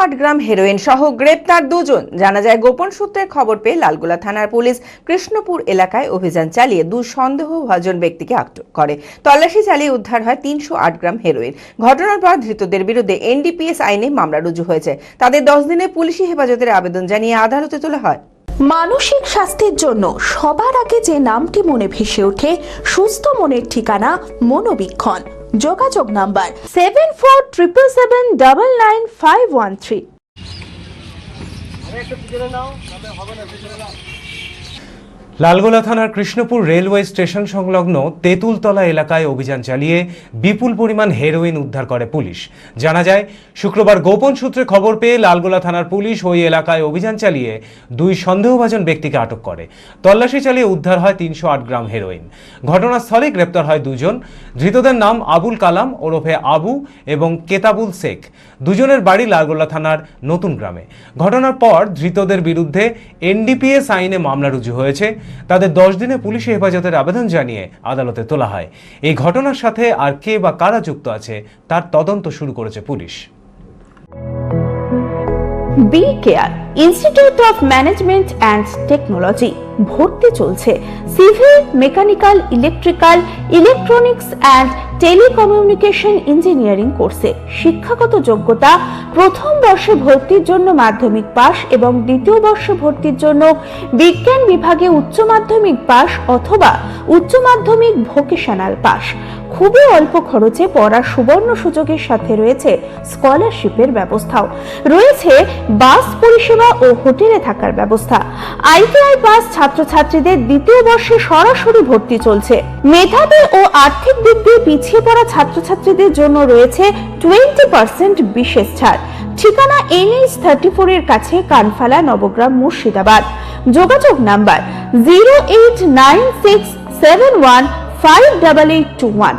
8 গ্রাম heroin সহ গ্রেপ্তার দুজন। জানা যায়, গোপন সূত্রে খবর পেয়ে লালগোলা থানার পুলিশ কৃষ্ণপুর এলাকায় অভিযান চালিয়ে দুই সন্দেহভাজন ব্যক্তিকে আটক করে। তল্লাশি চালিয়ে উদ্ধার হয় 308 গ্রাম হেরোইন। ঘটনার পর ধৃতদের বিরুদ্ধে এনডিপিএস আইনে মামলা রুজু হয়েছে। তাদের 10 দিনের পুলিশি হেফাজতের আবেদন জানিয়ে আদালতে তোলা হয়। মানসিক স্বাস্থ্যের জন্য সবার আগে যে নামটি মনে ভেসে ওঠে, সুস্থ মনের ঠিকানা মনোবীক্ষণ। যোগাযোগ নাম্বার 7477799513। লালগোলা থানার কৃষ্ণপুর রেলওয়ে স্টেশন সংলগ্ন তেঁতুলতলা এলাকায় অভিযান চালিয়ে বিপুল পরিমাণ হেরোইন উদ্ধার করে পুলিশ। জানা যায়, শুক্রবার গোপন সূত্রে খবর পেয়ে লালগোলা থানার পুলিশ ওই এলাকায় অভিযান চালিয়ে দুই সন্দেহভাজন ব্যক্তিকে আটক করে। তল্লাশি চালিয়ে উদ্ধার হয় 308 গ্রাম হেরোইন। ঘটনাস্থলে গ্রেপ্তার হয় দুজন। ধৃতদের নাম আবুল কালাম ওরফে আবু এবং কেতাবুল শেখ। দুজনের বাড়ি লালগোলা থানার নতুন গ্রামে। ঘটনার পর ধৃতদের বিরুদ্ধে এনডিপিএস আইনে মামলা রুজু হয়েছে। তাদের 10 দিনে পুলিশি হেফাজতের আবেদন জানিয়ে আদালতে তোলা হয়। এই ঘটনার সাথে আর কে বা কারা যুক্ত আছে তার তদন্ত শুরু করেছে police. B care institute of management and technology ভর্তি চলছে civil, mechanical, electrical, electronics and telecommunication engineering কোর্সে। শিক্ষাগত যোগ্যতা: প্রথম বর্ষে ভর্তির জন্য মাধ্যমিক পাস এবং দ্বিতীয় বর্ষে ভর্তির জন্য বিজ্ঞান বিভাগে উচ্চ মাধ্যমিক পাস অথবা উচ্চ মাধ্যমিক ভোকেশনাল পাস। খুবই অল্প খরচে পড়ার সুবর্ণ সুযোগের সাথে রয়েছে স্কলারশিপের ব্যবস্থাও। রয়েছে বাস পরিষেবা ও হোটেলে থাকার ব্যবস্থা। আইটিআই পাস ছাত্রছাত্রীদের দ্বিতীয় বর্ষে সরাসরি ভর্তি চলছে। মেধাবী ও আর্থিক দিক দিয়ে পিছিয়ে পড়া ছাত্রছাত্রীদের জন্য রয়েছে 20% বিশেষ ছাড়। ঠিকানা NH 34 এর কাছে, কানফালা, নবগ্রাম, মুর্শিদাবাদ। যোগাযোগ নাম্বার 08967158821।